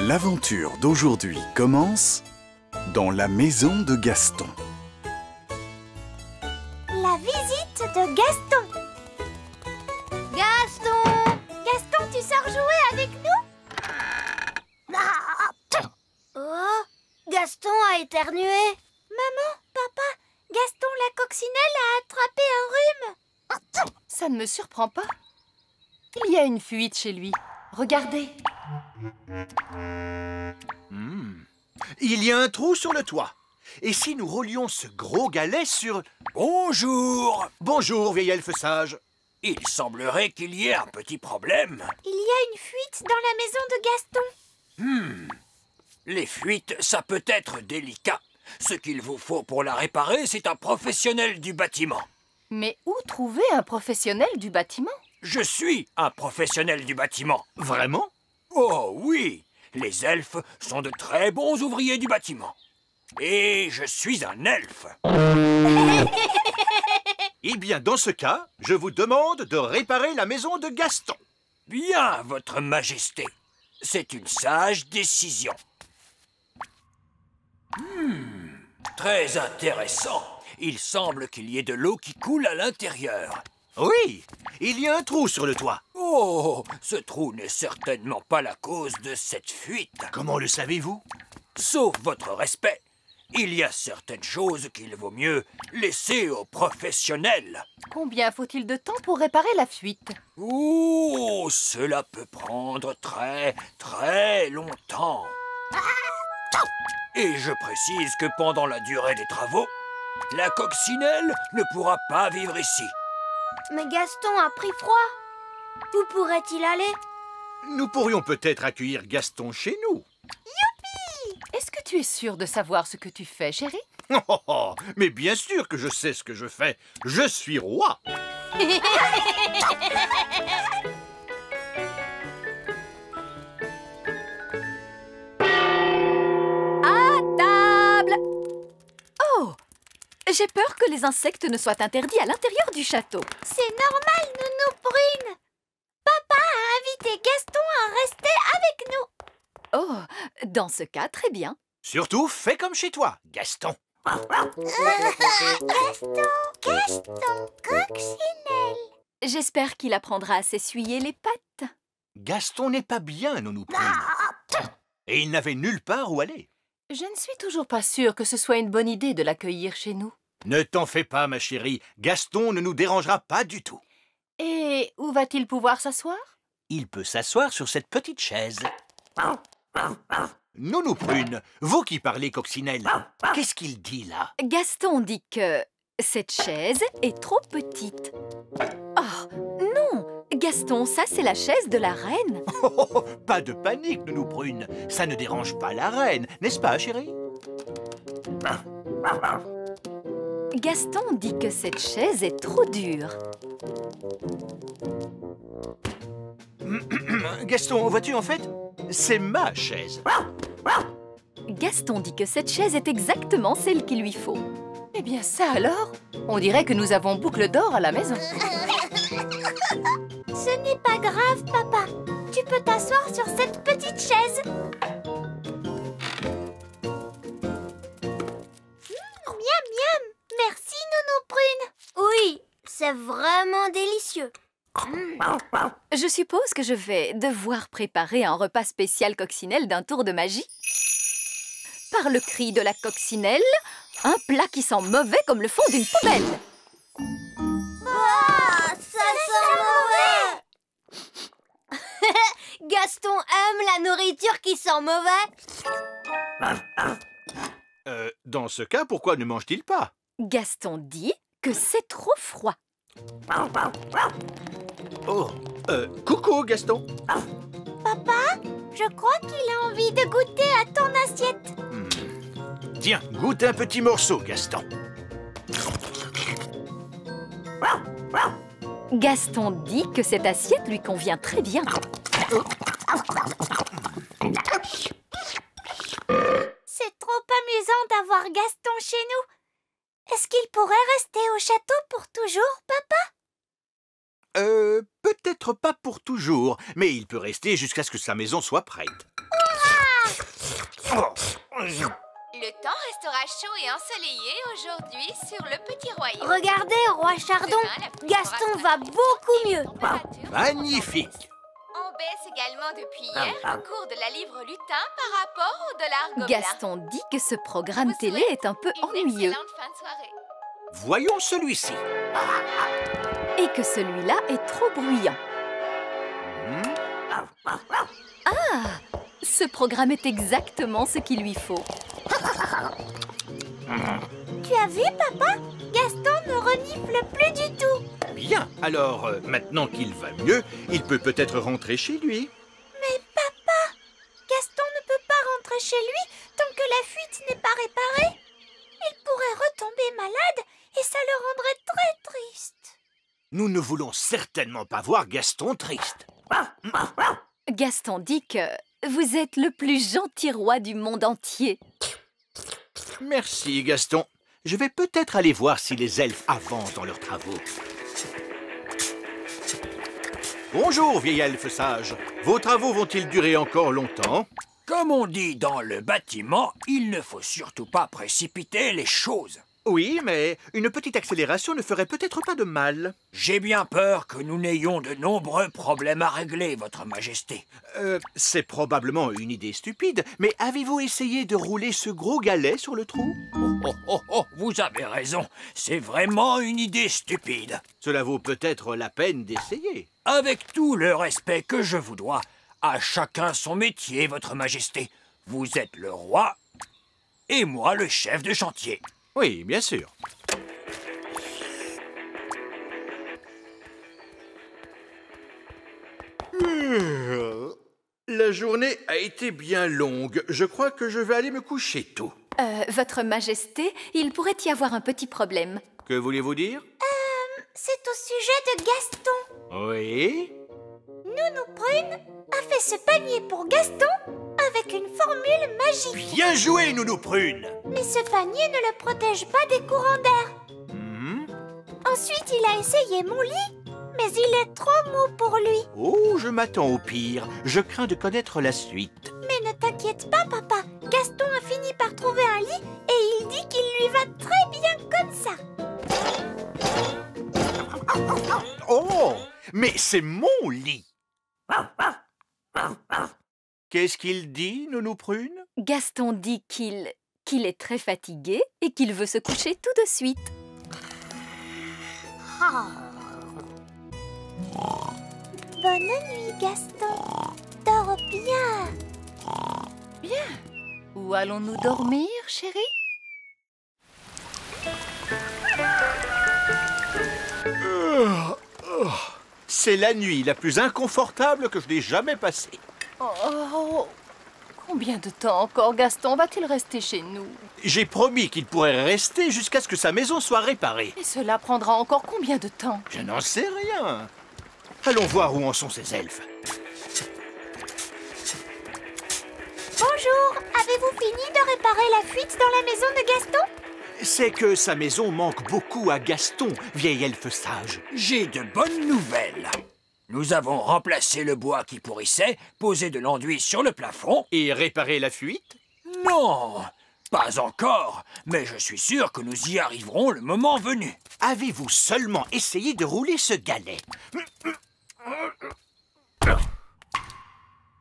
L'aventure d'aujourd'hui commence dans la maison de Gaston. La visite de Gaston. Gaston! Gaston, tu sors jouer avec nous? Oh, Gaston a éternué. Maman, papa, Gaston la coccinelle a attrapé un rhume. Ça ne me surprend pas. Il y a une fuite chez lui. Regardez. Il y a un trou sur le toit. Et si nous roulions ce gros galet sur... Bonjour! Bonjour, vieil elfe sage. Il semblerait qu'il y ait un petit problème. Il y a une fuite dans la maison de Gaston. Les fuites, ça peut être délicat. Ce qu'il vous faut pour la réparer, c'est un professionnel du bâtiment. Mais où trouver un professionnel du bâtiment? Je suis un professionnel du bâtiment. Vraiment? Oh oui! Les elfes sont de très bons ouvriers du bâtiment. Et je suis un elfe. Eh bien, dans ce cas, je vous demande de réparer la maison de Gaston. Bien, votre majesté. C'est une sage décision. Très intéressant. Il semble qu'il y ait de l'eau qui coule à l'intérieur. Oui, il y a un trou sur le toit. Oh, ce trou n'est certainement pas la cause de cette fuite. Comment le savez-vous? Sauf votre respect, il y a certaines choses qu'il vaut mieux laisser aux professionnels. Combien faut-il de temps pour réparer la fuite? Oh, cela peut prendre très longtemps. Et je précise que pendant la durée des travaux, la coccinelle ne pourra pas vivre ici. Mais Gaston a pris froid. Où pourrait-il aller? Nous pourrions peut-être accueillir Gaston chez nous. Est-ce que tu es sûr de savoir ce que tu fais, chérie? Oh, mais bien sûr que je sais ce que je fais. Je suis roi. Table! Oh! J'ai peur que les insectes ne soient interdits à l'intérieur du château. C'est normal, Nounou Brune. Papa a invité Gaston à rester avec nous. Oh, dans ce cas, très bien. Surtout, fais comme chez toi, Gaston. Gaston, coccinelle. J'espère qu'il apprendra à s'essuyer les pattes. Gaston n'est pas bien, Nounou Prune. Et il n'avait nulle part où aller. Je ne suis toujours pas sûre que ce soit une bonne idée de l'accueillir chez nous. Ne t'en fais pas, ma chérie. Gaston ne nous dérangera pas du tout. Et où va-t-il pouvoir s'asseoir? Il peut s'asseoir sur cette petite chaise. Nounou Prune, vous qui parlez coccinelle, qu'est-ce qu'il dit là? Gaston dit que cette chaise est trop petite. Oh, non! Gaston, ça c'est la chaise de la reine. Oh, pas de panique, Nounou Prune. Ça ne dérange pas la reine, n'est-ce pas, chérie? Gaston dit que cette chaise est trop dure. Gaston, vois-tu, en fait, c'est ma chaise. Gaston dit que cette chaise est exactement celle qu'il lui faut. Eh bien ça alors? On dirait que nous avons boucle d'or à la maison. Ce n'est pas grave, papa. Tu peux t'asseoir sur cette petite chaise. Miam, miam. Merci, Nounou Prune. Oui, c'est vraiment délicieux. Je suppose que je vais devoir préparer un repas spécial coccinelle d'un tour de magie. Par le cri de la coccinelle, un plat qui sent mauvais comme le fond d'une poubelle. Ça sent mauvais. Gaston aime la nourriture qui sent mauvais. Dans ce cas, pourquoi ne mange-t-il pas? Gaston dit que c'est trop froid. Oh, coucou, Gaston. Papa, je crois qu'il a envie de goûter à ton assiette. Tiens, goûte un petit morceau, Gaston. Gaston dit que cette assiette lui convient très bien. C'est trop amusant d'avoir Gaston chez nous. Est-ce qu'il pourrait rester au château pour toujours, papa? Peut-être pas pour toujours, mais il peut rester jusqu'à ce que sa maison soit prête. Le temps restera chaud et ensoleillé aujourd'hui sur le petit royaume. Regardez, roi Chardon, Gaston va beaucoup mieux. Magnifique. On baisse également depuis hier le cours de la livre lutin par rapport au dollar gobelin. Gaston dit que ce programme télé est un peu ennuyeux. Fin de soirée. Voyons celui-ci. Et que celui-là est trop bruyant. Ah! Ce programme est exactement ce qu'il lui faut. Tu as vu, papa? Gaston ne renifle plus du tout. Bien, alors maintenant qu'il va mieux, il peut peut-être rentrer chez lui. Mais papa, Gaston ne peut pas rentrer chez lui tant que la fuite n'est pas réparée. Il pourrait retomber malade et ça le rendrait très triste. Nous ne voulons certainement pas voir Gaston triste. Gaston dit que vous êtes le plus gentil roi du monde entier. Merci, Gaston. Je vais peut-être aller voir si les elfes avancent dans leurs travaux. Bonjour, vieil elfe sage. Vos travaux vont-ils durer encore longtemps? Comme on dit dans le bâtiment, il ne faut surtout pas précipiter les choses. Oui, mais une petite accélération ne ferait peut-être pas de mal. J'ai bien peur que nous n'ayons de nombreux problèmes à régler, votre majesté. C'est probablement une idée stupide, mais avez-vous essayé de rouler ce gros galet sur le trou? Oh, vous avez raison. C'est vraiment une idée stupide. Cela vaut peut-être la peine d'essayer. Avec tout le respect que je vous dois, à chacun son métier, votre majesté. Vous êtes le roi et moi le chef de chantier. Oui, bien sûr. La journée a été bien longue. Je crois que je vais aller me coucher tôt. Votre Majesté, il pourrait y avoir un petit problème. Que voulez-vous dire? C'est au sujet de Gaston. Oui? Nounou Prune a fait ce panier pour Gaston avec une formule magique. Bien joué, Nounou Prune! Mais ce panier ne le protège pas des courants d'air. Ensuite, il a essayé mon lit, mais il est trop mou pour lui. Oh, je m'attends au pire. Je crains de connaître la suite. Mais ne t'inquiète pas, papa. Gaston a fini par trouver un lit et il dit qu'il lui va très bien comme ça. Oh, mais c'est mon lit! Qu'est-ce qu'il dit, Nounou Prune? Gaston dit qu'il est très fatigué et qu'il veut se coucher tout de suite. Bonne nuit, Gaston. Dors bien. Bien. Où allons-nous dormir, chérie? C'est la nuit la plus inconfortable que je n'ai jamais passée. Oh, combien de temps encore Gaston va-t-il rester chez nous? J'ai promis qu'il pourrait rester jusqu'à ce que sa maison soit réparée. Et cela prendra encore combien de temps? Je n'en sais rien. Allons voir où en sont ces elfes. Bonjour. Avez-vous fini de réparer la fuite dans la maison de Gaston? C'est que sa maison manque beaucoup à Gaston, vieil elfe sage. J'ai de bonnes nouvelles. Nous avons remplacé le bois qui pourrissait, posé de l'enduit sur le plafond. Et réparer la fuite? Non, pas encore, mais je suis sûr que nous y arriverons le moment venu. Avez-vous seulement essayé de rouler ce galet?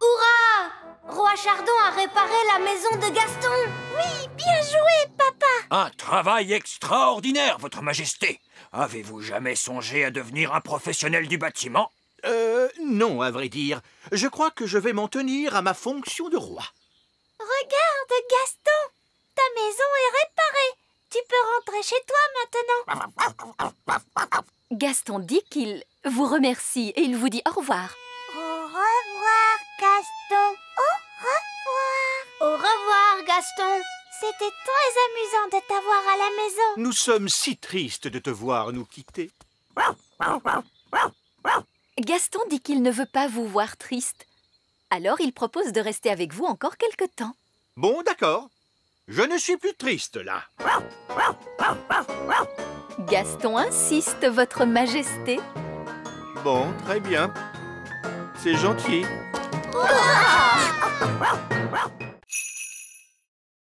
Hurrah! Roi Chardon a réparé la maison de Gaston. Oui, bien joué, papa. Un travail extraordinaire, votre majesté. Avez-vous jamais songé à devenir un professionnel du bâtiment? Non, à vrai dire. Je crois que je vais m'en tenir à ma fonction de roi. Regarde, Gaston. Ta maison est réparée. Tu peux rentrer chez toi maintenant. Gaston dit qu'il vous remercie et il vous dit au revoir. Au revoir, Gaston. Au revoir. Au revoir, Gaston. C'était très amusant de t'avoir à la maison. Nous sommes si tristes de te voir nous quitter. Gaston dit qu'il ne veut pas vous voir triste. Alors il propose de rester avec vous encore quelque temps. Bon, d'accord. Je ne suis plus triste, là. Gaston insiste, votre majesté. Bon, très bien. C'est gentil. Hurrah!